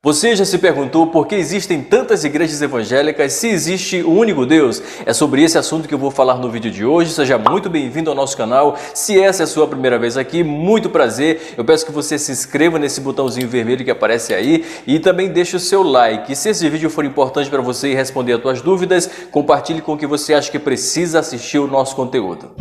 Você já se perguntou por que existem tantas igrejas evangélicas se existe um único Deus? É sobre esse assunto que eu vou falar no vídeo de hoje. Seja muito bem-vindo ao nosso canal. Se essa é a sua primeira vez aqui, muito prazer. Eu peço que você se inscreva nesse botãozinho vermelho que aparece aí e também deixe o seu like. E se esse vídeo for importante para você e responder as suas dúvidas, compartilhe com quem você acha que precisa assistir o nosso conteúdo.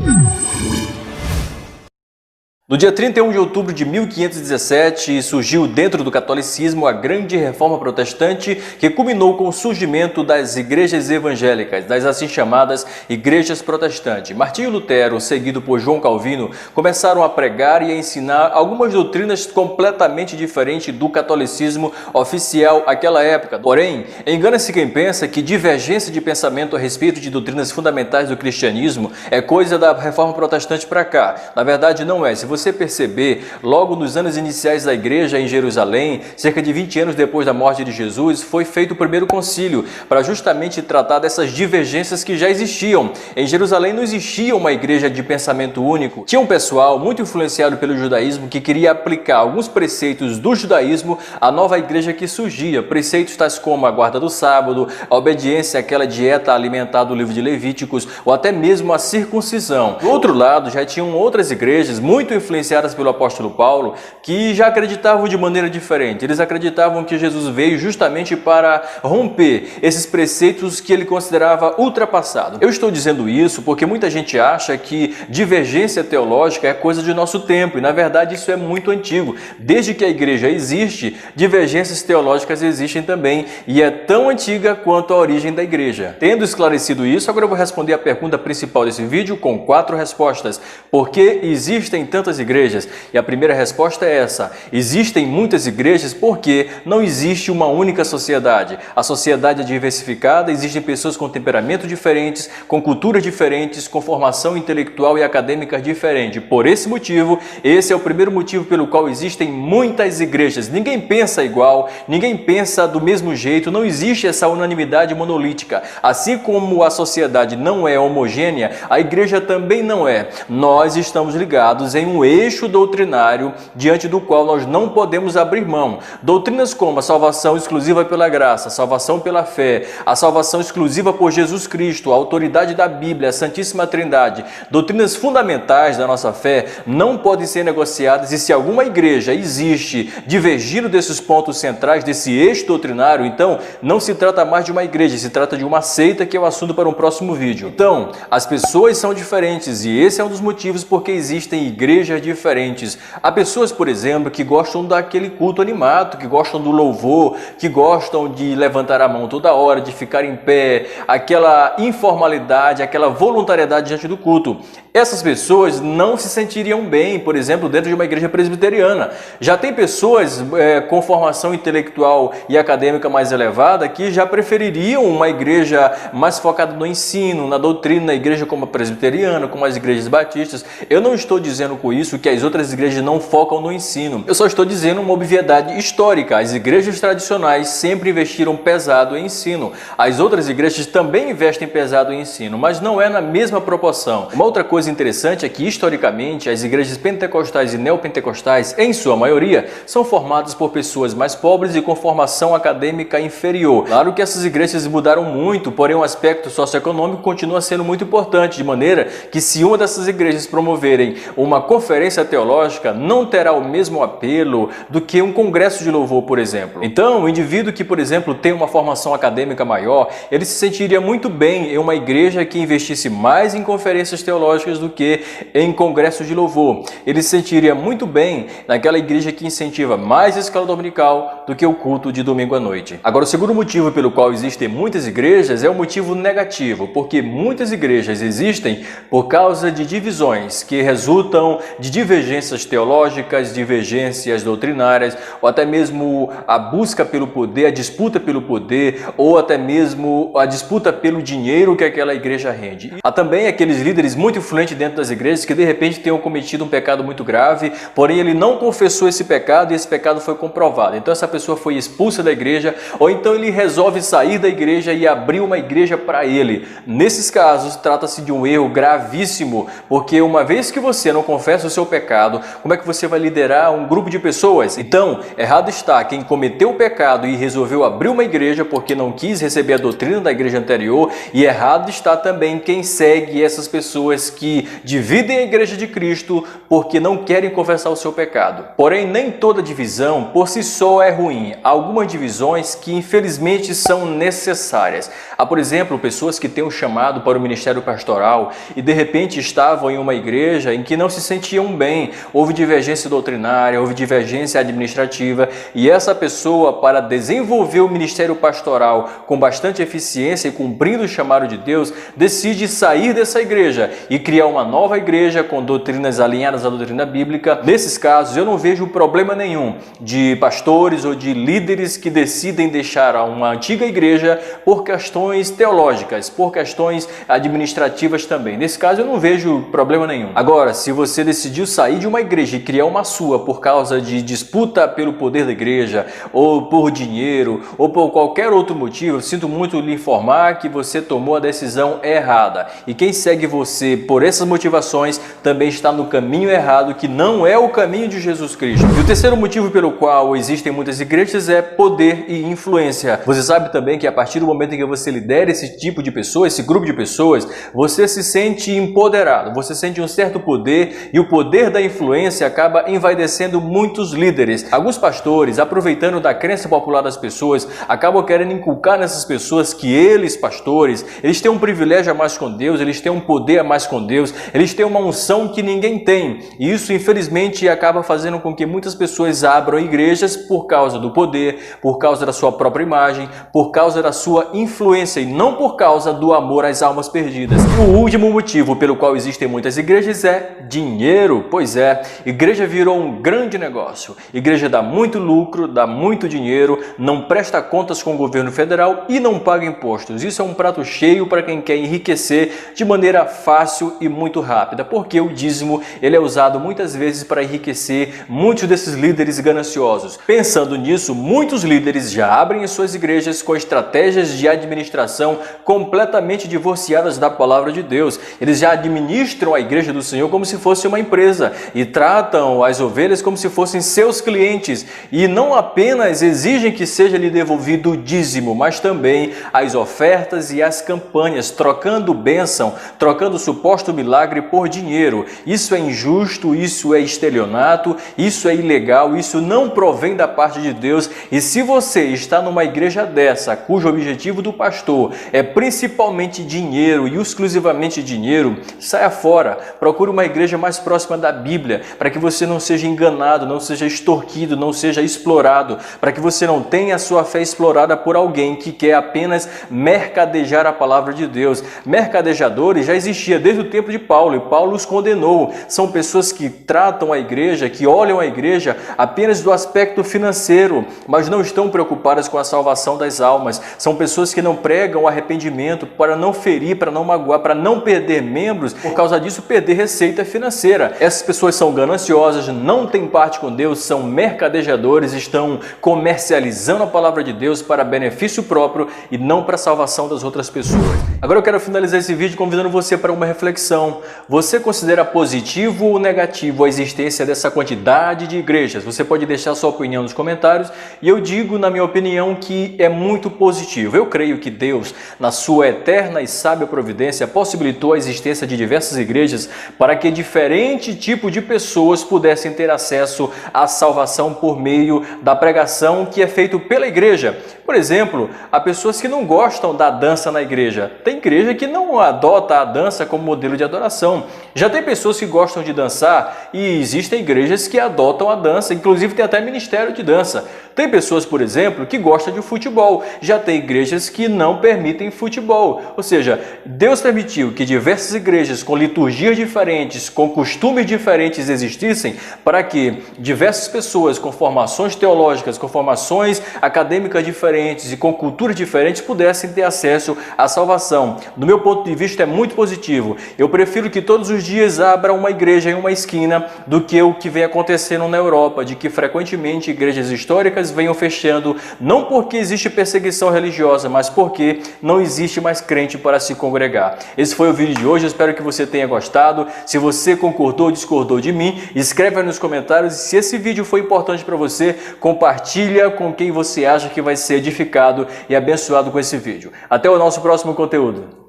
No dia 31 de outubro de 1517, surgiu dentro do catolicismo a grande reforma protestante que culminou com o surgimento das igrejas evangélicas, das assim chamadas igrejas protestantes. Martinho Lutero, seguido por João Calvino, começaram a pregar e a ensinar algumas doutrinas completamente diferentes do catolicismo oficial àquela época. Porém, engana-se quem pensa que divergência de pensamento a respeito de doutrinas fundamentais do cristianismo é coisa da reforma protestante para cá. Na verdade, não é. Se você perceber, logo nos anos iniciais da igreja em Jerusalém, cerca de 20 anos depois da morte de Jesus, foi feito o primeiro concílio para justamente tratar dessas divergências que já existiam. Em Jerusalém não existia uma igreja de pensamento único. Tinha um pessoal muito influenciado pelo judaísmo que queria aplicar alguns preceitos do judaísmo à nova igreja que surgia. Preceitos tais como a guarda do sábado, a obediência àquela dieta alimentar do livro de Levíticos ou até mesmo a circuncisão. Do outro lado, já tinham outras igrejas muito influenciadas pelo apóstolo Paulo, que já acreditavam de maneira diferente. Eles acreditavam que Jesus veio justamente para romper esses preceitos que ele considerava ultrapassados. Eu estou dizendo isso porque muita gente acha que divergência teológica é coisa de nosso tempo, e na verdade isso é muito antigo. Desde que a igreja existe, divergências teológicas existem também, e é tão antiga quanto a origem da igreja. Tendo esclarecido isso, agora eu vou responder a pergunta principal desse vídeo com 4 respostas. Por que existem tantas igrejas? E a primeira resposta é essa: existem muitas igrejas porque não existe uma única sociedade. A sociedade é diversificada, existem pessoas com temperamentos diferentes, com culturas diferentes, com formação intelectual e acadêmica diferente. Por esse motivo, esse é o primeiro motivo pelo qual existem muitas igrejas. Ninguém pensa igual, ninguém pensa do mesmo jeito, não existe essa unanimidade monolítica. Assim como a sociedade não é homogênea, a igreja também não é. Nós estamos ligados em um eixo doutrinário diante do qual nós não podemos abrir mão. Doutrinas como a salvação exclusiva pela graça, a salvação pela fé, a salvação exclusiva por Jesus Cristo, a autoridade da Bíblia, a Santíssima Trindade, doutrinas fundamentais da nossa fé não podem ser negociadas, e se alguma igreja existe divergindo desses pontos centrais, desse eixo doutrinário, então não se trata mais de uma igreja, se trata de uma seita, que é o assunto para um próximo vídeo. Então, as pessoas são diferentes e esse é um dos motivos porque existem igrejas diferentes. Há pessoas, por exemplo, que gostam daquele culto animado, que gostam do louvor, que gostam de levantar a mão toda hora, de ficar em pé, aquela informalidade, aquela voluntariedade diante do culto. Essas pessoas não se sentiriam bem, por exemplo, dentro de uma igreja presbiteriana. Já tem pessoas com formação intelectual e acadêmica mais elevada que já prefeririam uma igreja mais focada no ensino, na doutrina, na igreja como a presbiteriana, como as igrejas batistas. Eu não estou dizendo com isso que as outras igrejas não focam no ensino. Eu só estou dizendo uma obviedade histórica. As igrejas tradicionais sempre investiram pesado em ensino. As outras igrejas também investem pesado em ensino, mas não é na mesma proporção. Uma outra coisa interessante é que, historicamente, as igrejas pentecostais e neopentecostais, em sua maioria, são formadas por pessoas mais pobres e com formação acadêmica inferior. Claro que essas igrejas mudaram muito, porém o aspecto socioeconômico continua sendo muito importante, de maneira que, se uma dessas igrejas promoverem uma conferência teológica, não terá o mesmo apelo do que um congresso de louvor, por exemplo. Então, o indivíduo que, por exemplo, tem uma formação acadêmica maior, ele se sentiria muito bem em uma igreja que investisse mais em conferências teológicas do que em congressos de louvor. Ele se sentiria muito bem naquela igreja que incentiva mais a escola dominical do que o culto de domingo à noite. Agora, o segundo motivo pelo qual existem muitas igrejas é o motivo negativo, porque muitas igrejas existem por causa de divisões que resultam de divergências teológicas, divergências doutrinárias, ou até mesmo a busca pelo poder, a disputa pelo poder, ou até mesmo a disputa pelo dinheiro que aquela igreja rende. Há também aqueles líderes muito influentes dentro das igrejas que de repente tenham cometido um pecado muito grave, porém ele não confessou esse pecado e esse pecado foi comprovado. Então essa pessoa foi expulsa da igreja, ou então ele resolve sair da igreja e abrir uma igreja para ele. Nesses casos trata-se de um erro gravíssimo, porque uma vez que você não confessa o seu pecado, como é que você vai liderar um grupo de pessoas? Então, errado está quem cometeu o pecado e resolveu abrir uma igreja porque não quis receber a doutrina da igreja anterior, e errado está também quem segue essas pessoas que dividem a igreja de Cristo porque não querem confessar o seu pecado. Porém, nem toda divisão por si só é ruim. Há algumas divisões que infelizmente são necessárias. Há, por exemplo, pessoas que têm um chamado para o ministério pastoral e de repente estavam em uma igreja em que não se sentiam bem, houve divergência doutrinária, houve divergência administrativa, e essa pessoa, para desenvolver o ministério pastoral com bastante eficiência e cumprindo o chamado de Deus, decide sair dessa igreja e criar uma nova igreja com doutrinas alinhadas à doutrina bíblica. Nesses casos, eu não vejo problema nenhum de pastores ou de líderes que decidem deixar uma antiga igreja por questões teológicas, por questões administrativas também. Nesse caso, eu não vejo problema nenhum. Agora, se você decidiu sair de uma igreja e criar uma sua por causa de disputa pelo poder da igreja, ou por dinheiro, ou por qualquer outro motivo, eu sinto muito lhe informar que você tomou a decisão errada. E quem segue você por essas motivações também está no caminho errado, que não é o caminho de Jesus Cristo. E o terceiro motivo pelo qual existem muitas igrejas é poder e influência. Você sabe também que a partir do momento em que você lidera esse tipo de pessoas, esse grupo de pessoas, você se sente empoderado, você sente um certo poder, e o poder da influência acaba envaidecendo muitos líderes. Alguns pastores, aproveitando da crença popular das pessoas, acabam querendo inculcar nessas pessoas que eles, pastores, eles têm um privilégio a mais com Deus, eles têm um poder a mais com Deus, eles têm uma unção que ninguém tem. E isso, infelizmente, acaba fazendo com que muitas pessoas abram igrejas por causa do poder, por causa da sua própria imagem, por causa da sua influência, e não por causa do amor às almas perdidas. E o último motivo pelo qual existem muitas igrejas é dinheiro. Pois é, igreja virou um grande negócio. Igreja dá muito lucro, dá muito dinheiro, não presta contas com o governo federal e não paga impostos. Isso é um prato cheio para quem quer enriquecer de maneira fácil e muito rápida, porque o dízimo ele é usado muitas vezes para enriquecer muitos desses líderes gananciosos. Pensando nisso, muitos líderes já abrem as suas igrejas com estratégias de administração completamente divorciadas da palavra de Deus. Eles já administram a igreja do Senhor como se fosse uma empresa e tratam as ovelhas como se fossem seus clientes, e não apenas exigem que seja lhe devolvido o dízimo, mas também as ofertas e as campanhas, trocando bênção, trocando suposto milagre por dinheiro. Isso é injusto, isso é estelionato, isso é ilegal, isso não provém da parte de Deus. E se você está numa igreja dessa, cujo objetivo do pastor é principalmente dinheiro e exclusivamente dinheiro, saia fora, procure uma igreja mais próxima da Bíblia, para que você não seja enganado, não seja extorquido, não seja explorado, para que você não tenha a sua fé explorada por alguém que quer apenas mercadejar a palavra de Deus. Mercadejadores já existia desde o tempo de Paulo, e Paulo os condenou. São pessoas que tratam a igreja, que olham a igreja apenas do aspecto financeiro, mas não estão preocupadas com a salvação das almas. São pessoas que não pregam arrependimento para não ferir, para não magoar, para não perder membros, por causa disso perder receita financeira. Essas pessoas são gananciosas, não têm parte com Deus, são mercadejadores, estão comercializando a palavra de Deus para benefício próprio e não para a salvação das outras pessoas. Agora eu quero finalizar esse vídeo convidando você para uma reflexão. Você considera positivo ou negativo a existência dessa quantidade de igrejas? Você pode deixar sua opinião nos comentários, e eu digo, na minha opinião, que é muito positivo. Eu creio que Deus, na sua eterna e sábia providência, possibilitou a existência de diversas igrejas para que diferente tipo de pessoas pudessem ter acesso à salvação por meio da pregação que é feito pela igreja. Por exemplo, há pessoas que não gostam da dança na igreja. Tem igreja que não adota a dança como modelo de adoração. Já tem pessoas que gostam de dançar e existem igrejas que adotam a dança, inclusive tem até ministério de dança. Tem pessoas, por exemplo, que gostam de futebol. Já tem igrejas que não permitem futebol. Ou seja, Deus permitiu que diversas igrejas com liturgias diferentes, com costumes diferentes existissem para que diversas pessoas com formações teológicas, com formações acadêmicas diferentes e com culturas diferentes pudessem ter acesso à salvação. Do meu ponto de vista é muito positivo. Eu prefiro que todos os dias abra uma igreja em uma esquina do que o que vem acontecendo na Europa, de que frequentemente igrejas históricas venham fechando, não porque existe perseguição religiosa, mas porque não existe mais crente para se congregar. Esse foi o vídeo de hoje, eu espero que você tenha gostado. Se você concordou concordou ou discordou de mim, escreve aí nos comentários. E se esse vídeo foi importante para você, compartilha com quem você acha que vai ser edificado e abençoado com esse vídeo. Até o nosso próximo conteúdo.